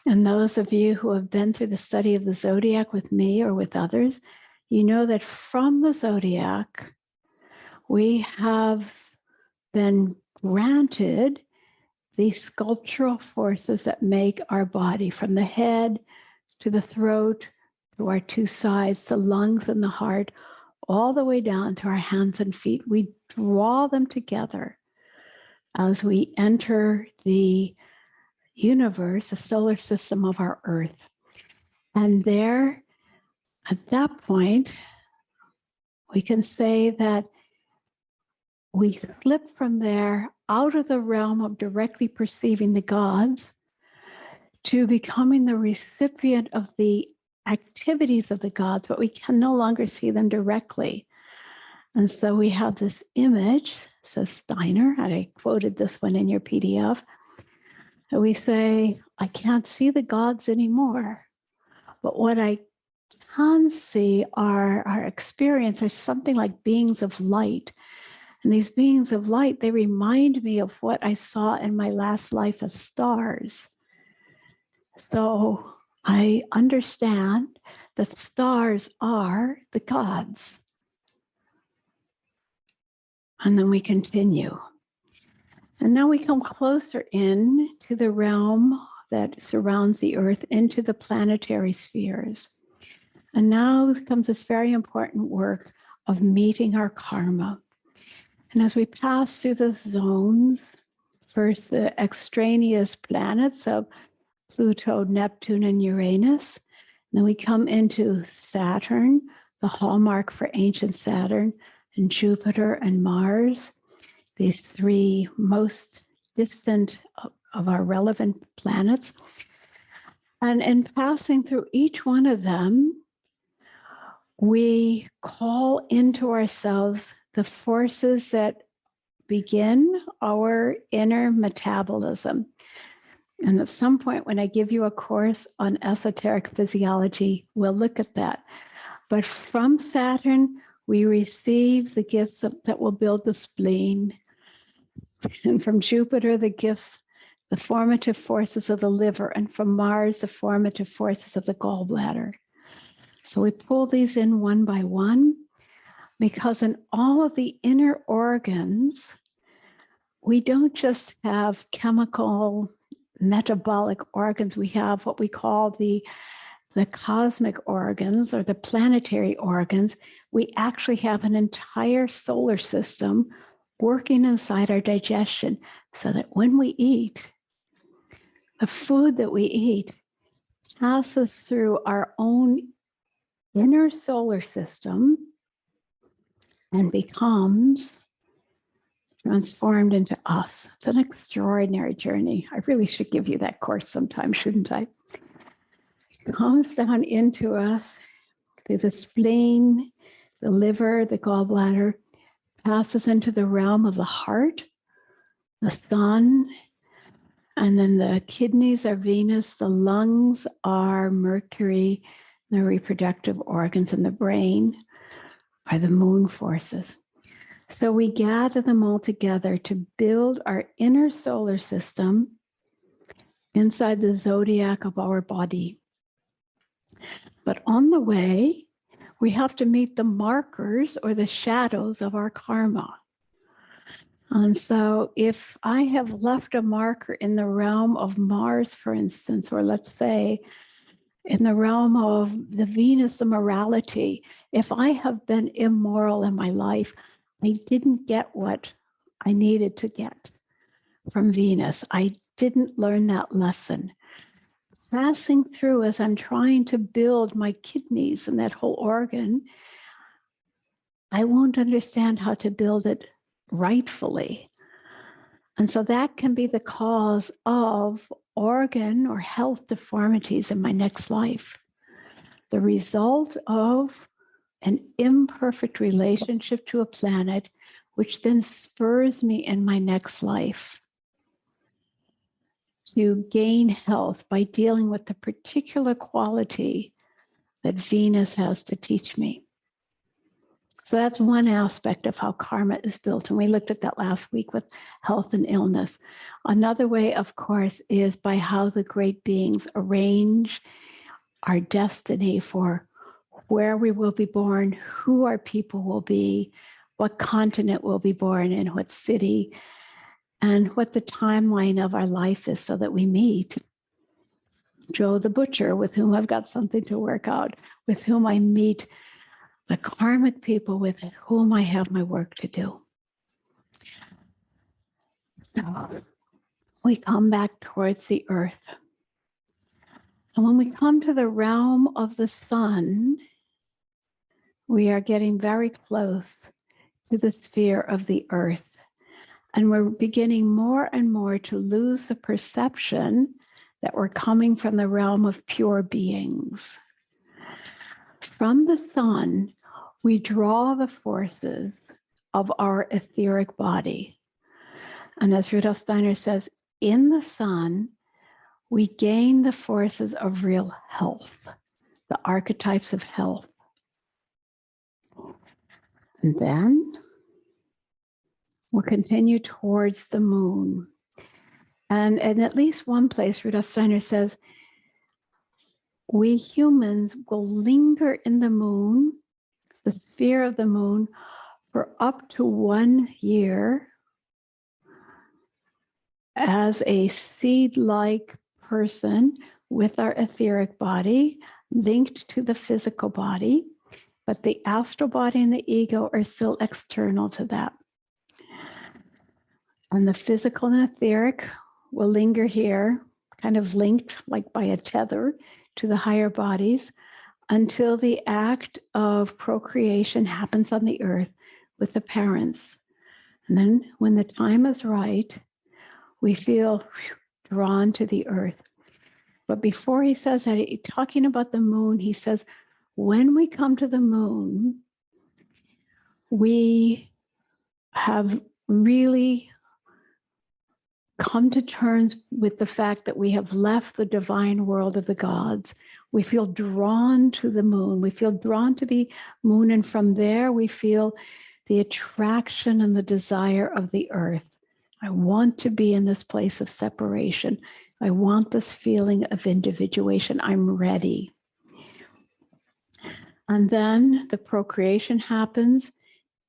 And those of you who have been through the study of the zodiac with me or with others, you know that from the zodiac, we have been granted these sculptural forces that make our body, from the head to the throat, to our two sides, the lungs and the heart, all the way down to our hands and feet. We draw them together as we enter the universe, the solar system of our Earth. And there, at that point, we can say that we slip from there out of the realm of directly perceiving the gods to becoming the recipient of the activities of the gods, but we can no longer see them directly. And so we have this image, says Steiner, and I quoted this one in your PDF, and we say, I can't see the gods anymore, but what I can see our experience are something like beings of light. And these beings of light, they remind me of what I saw in my last life as stars. So I understand that stars are the gods. And then we continue. And now we come closer in to the realm that surrounds the Earth, into the planetary spheres. And now comes this very important work of meeting our karma. And as we pass through the zones, first the extraneous planets of Pluto, Neptune, and Uranus. Then we come into Saturn, the hallmark for ancient Saturn, and Jupiter and Mars, these three most distant of our relevant planets. And in passing through each one of them, we call into ourselves the forces that begin our inner metabolism. And at some point, when I give you a course on esoteric physiology, we'll look at that. But from Saturn, we receive the gifts that will build the spleen. And from Jupiter, the gifts, the formative forces of the liver. And from Mars, the formative forces of the gallbladder. So we pull these in one by one, because in all of the inner organs, we don't just have chemical metabolic organs. We have what we call the cosmic organs, or the planetary organs. We actually have an entire solar system working inside our digestion, so that when we eat, the food that we eat passes through our own inner solar system and becomes transformed into us. It's an extraordinary journey. I really should give you that course sometime, shouldn't I? It comes down into us through the spleen, the liver, the gallbladder, passes into the realm of the heart, the sun, and then the kidneys are Venus, the lungs are Mercury, the reproductive organs, and the brain are the moon forces. So we gather them all together to build our inner solar system inside the zodiac of our body. But on the way, we have to meet the markers or the shadows of our karma. And so if I have left a marker in the realm of Mars, for instance, or let's say in the realm of the Venus, the morality, if I have been immoral in my life, I didn't get what I needed to get from Venus. I didn't learn that lesson. Passing through as I'm trying to build my kidneys and that whole organ, I won't understand how to build it rightfully. And so that can be the cause of organ or health deformities in my next life. The result of an imperfect relationship to a planet, which then spurs me in my next life to gain health by dealing with the particular quality that Venus has to teach me. So that's one aspect of how karma is built. And we looked at that last week with health and illness. Another way, of course, is by how the great beings arrange our destiny for where we will be born, who our people will be, what continent we'll be born in, what city, and what the timeline of our life is, so that we meet Joe the butcher, with whom I've got something to work out, with whom I meet the karmic people with whom I have my work to do. So we come back towards the earth. And when we come to the realm of the sun, we are getting very close to the sphere of the earth. And we're beginning more and more to lose the perception that we're coming from the realm of pure beings. From the sun, we draw the forces of our etheric body. And as Rudolf Steiner says, in the sun, we gain the forces of real health, the archetypes of health. And then we'll continue towards the moon. And in at least one place, Rudolf Steiner says, we humans will linger in the moon, the sphere of the moon, for up to 1 year as a seed-like person with our etheric body linked to the physical body, but the astral body and the ego are still external to that. And the physical and etheric will linger here, kind of linked like by a tether to the higher bodies, until the act of procreation happens on the earth with the parents. And then when the time is right, we feel drawn to the earth. But before he says that, talking about the moon, he says, when we come to the moon, we have really come to terms with the fact that we have left the divine world of the gods. We feel drawn to the moon. We feel drawn to the moon. And from there, we feel the attraction and the desire of the earth. I want to be in this place of separation. I want this feeling of individuation. I'm ready. And then the procreation happens,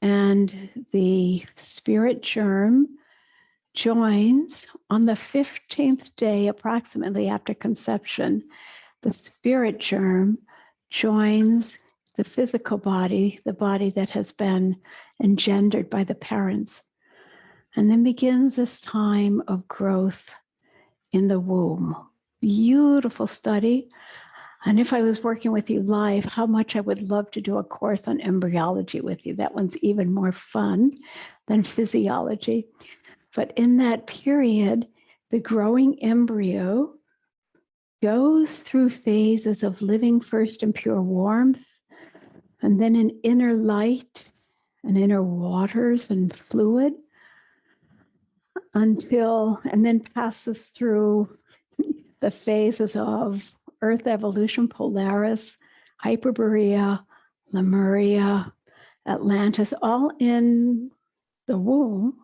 and the spirit germ joins on the 15th day, approximately after conception. The spirit germ joins the physical body, the body that has been engendered by the parents. And then begins this time of growth in the womb. Beautiful study. And if I was working with you live, how much I would love to do a course on embryology with you. That one's even more fun than physiology. But in that period, the growing embryo goes through phases of living first in pure warmth, and then in inner light and inner waters and fluid, and then passes through the phases of Earth evolution, Polaris, Hyperborea, Lemuria, Atlantis, all in the womb,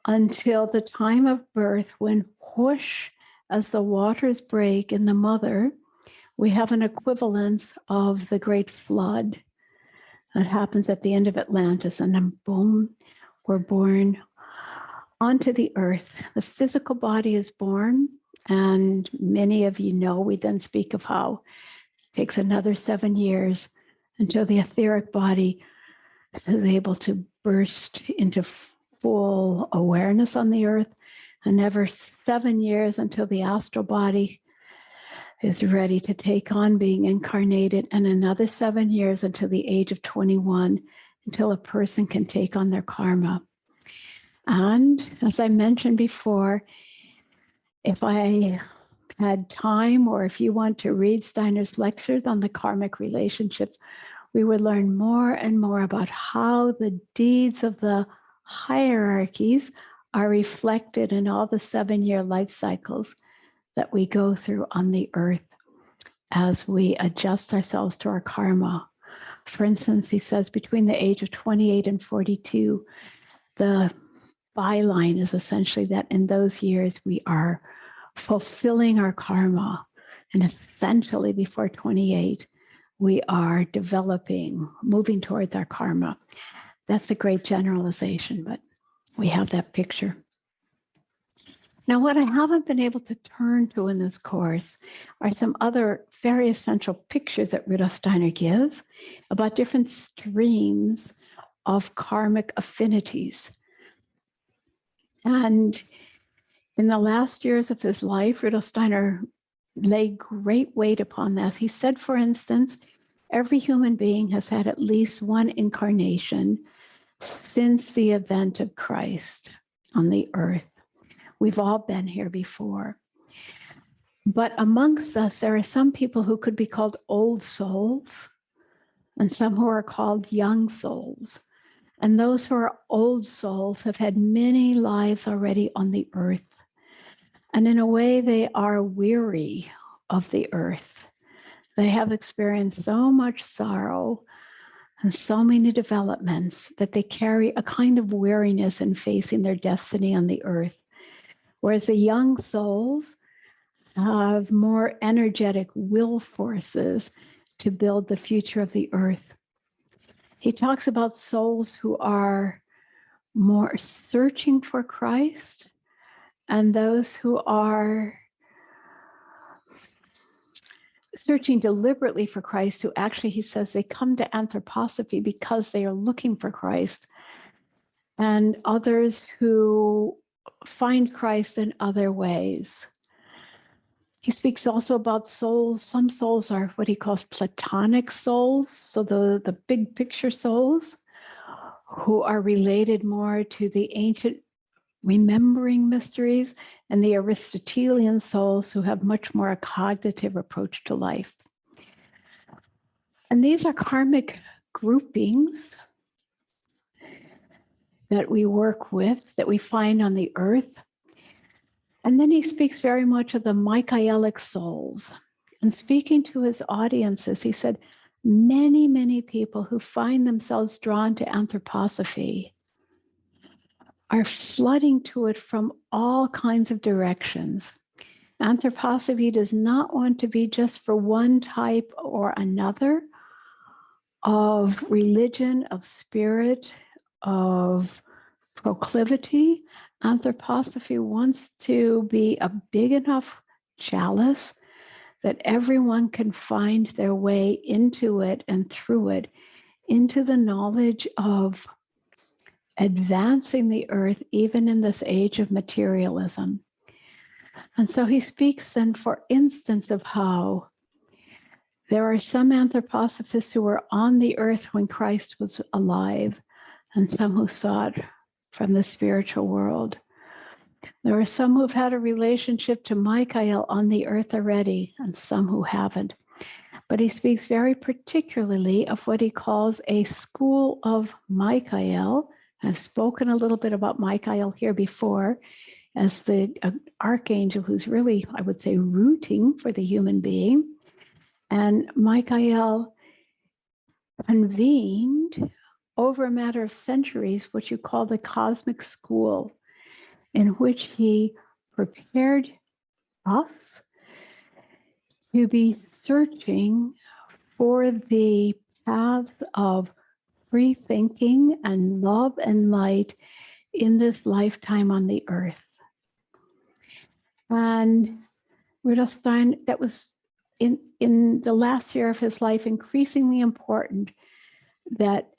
until the time of birth, when whoosh, as the waters break in the mother, we have an equivalence of the great flood that happens at the end of Atlantis, and then boom, we're born onto the earth. The physical body is born, and many of you know, we then speak of how it takes another 7 years until the etheric body is able to burst into full awareness on the earth, another 7 years until the astral body is ready to take on being incarnated, and another 7 years until the age of 21, until a person can take on their karma. And as I mentioned before, if I had time, or if you want to read Steiner's lectures on the karmic relationships, we would learn more and more about how the deeds of the hierarchies are reflected in all the 7-year life cycles that we go through on the earth as we adjust ourselves to our karma For instance, he says between the age of 28 and 42, the byline is essentially that in those years we are fulfilling our karma. And essentially before 28, we are developing, moving towards our karma. That's a great generalization, but we have that picture. Now, what I haven't been able to turn to in this course are some other very essential pictures that Rudolf Steiner gives about different streams of karmic affinities. And in the last years of his life, Rudolf Steiner laid great weight upon this. He said, for instance, every human being has had at least one incarnation since the event of Christ on the earth. We've all been here before. But amongst us, there are some people who could be called old souls and some who are called young souls. And those who are old souls have had many lives already on the earth. And in a way, they are weary of the earth. They have experienced so much sorrow and so many developments that they carry a kind of weariness in facing their destiny on the earth. Whereas the young souls have more energetic will forces to build the future of the earth. He talks about souls who are more searching for Christ and those who are searching deliberately for Christ, who actually, he says, they come to anthroposophy because they are looking for Christ, and others who find Christ in other ways. He speaks also about souls. Some souls are what he calls platonic souls, so the big picture souls who are related more to the ancient remembering mysteries, and the Aristotelian souls who have much more a cognitive approach to life. And these are karmic groupings that we work with, that we find on the earth. And then he speaks very much of the Michaelic souls. And speaking to his audiences, he said, many, many people who find themselves drawn to anthroposophy are flooding to it from all kinds of directions. Anthroposophy does not want to be just for one type or another of religion, of spirit, of proclivity. Anthroposophy wants to be a big enough chalice that everyone can find their way into it and through it, into the knowledge of advancing the earth, even in this age of materialism. And so he speaks then, for instance, of how there are some anthroposophists who were on the earth when Christ was alive, and some who saw it from the spiritual world. There are some who've had a relationship to Michael on the earth already, and some who haven't. But he speaks very particularly of what he calls a school of Michael. I've spoken a little bit about Michael here before as the archangel who's really, I would say, rooting for the human being. And Michael convened over a matter of centuries what you call the cosmic school, in which he prepared us to be searching for the paths of free thinking and love and light in this lifetime on the earth. And Rudolf Steiner, that was in the last year of his life, increasingly important that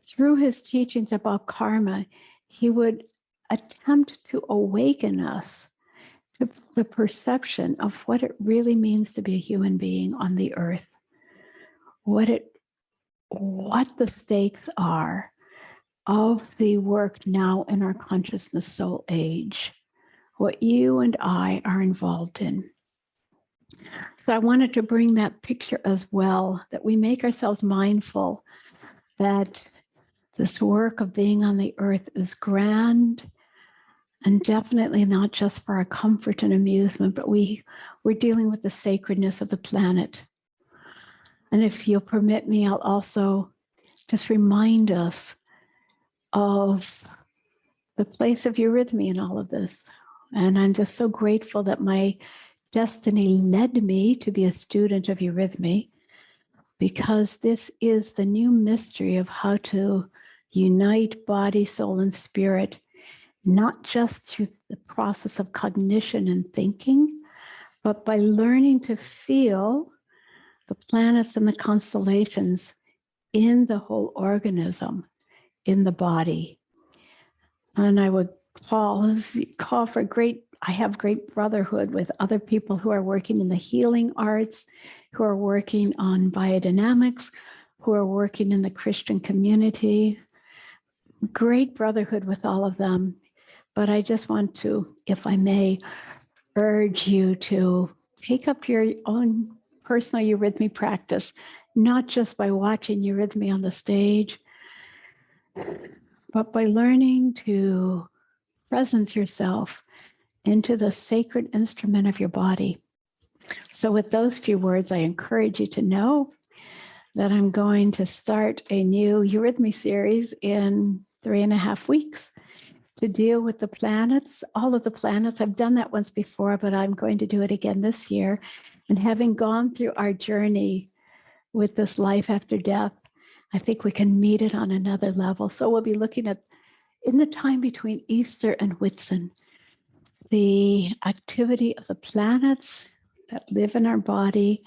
through his teachings about karma, he would attempt to awaken us to the perception of what it really means to be a human being on the earth, what the stakes are of the work now in our consciousness soul age, what you and I are involved in. So I wanted to bring that picture as well, that we make ourselves mindful that this work of being on the earth is grand and definitely not just for our comfort and amusement, but we're dealing with the sacredness of the planet. And if you'll permit me, I'll also just remind us of the place of eurythmy in all of this. And I'm just so grateful that my destiny led me to be a student of eurythmy, because this is the new mystery of how to unite body, soul, and spirit, not just through the process of cognition and thinking, but by learning to feel the planets and the constellations in the whole organism, in the body. And I would call for I have great brotherhood with other people who are working in the healing arts, who are working on biodynamics, who are working in the Christian community. Great brotherhood with all of them. But I just want to, if I may, urge you to take up your own personal eurythmy practice, not just by watching eurythmy on the stage, but by learning to presence yourself into the sacred instrument of your body. So with those few words, I encourage you to know that I'm going to start a new eurythmy series in 3.5 weeks to deal with the planets, all of the planets. I've done that once before, but I'm going to do it again this year. And having gone through our journey with this life after death, I think we can meet it on another level. So we'll be looking at, in the time between Easter and Whitsun, the activity of the planets that live in our body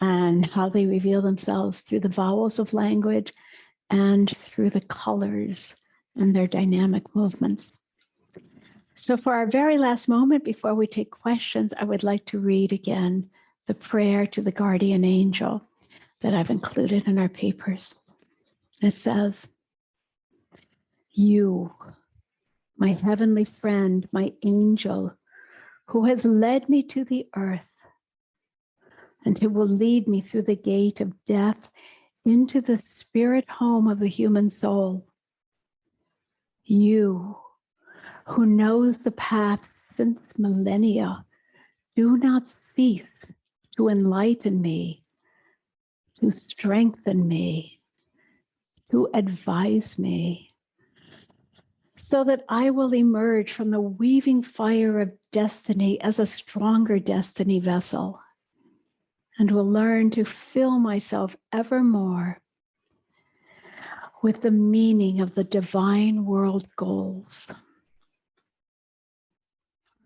and how they reveal themselves through the vowels of language and through the colors and their dynamic movements. So for our very last moment before we take questions, I would like to read again the prayer to the guardian angel that I've included in our papers. It says, "You, my heavenly friend, my angel, who has led me to the earth and who will lead me through the gate of death into the spirit home of the human soul. You, who knows the path since millennia, do not cease to enlighten me, to strengthen me, to advise me, so that I will emerge from the weaving fire of destiny as a stronger destiny vessel, and will learn to fill myself ever more with the meaning of the divine world goals."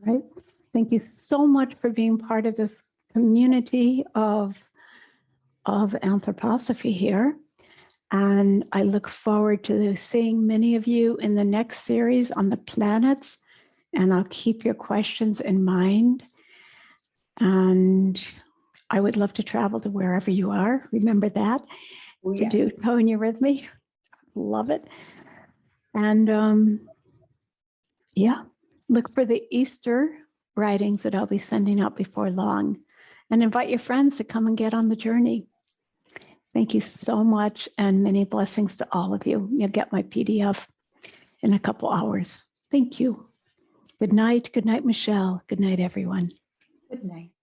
Right? Thank you so much for being part of this community of anthroposophy here. And I look forward to seeing many of you in the next series on the planets. And I'll keep your questions in mind. And I would love to travel to wherever you are. Remember that. To do tone eurythmy. Love it. And yeah, look for the Easter writings that I'll be sending out before long, and invite your friends to come and get on the journey. Thank you so much, and many blessings to all of you. You'll get my PDF in a couple hours. Thank you. Good night, Michelle. Good night, everyone. Good night.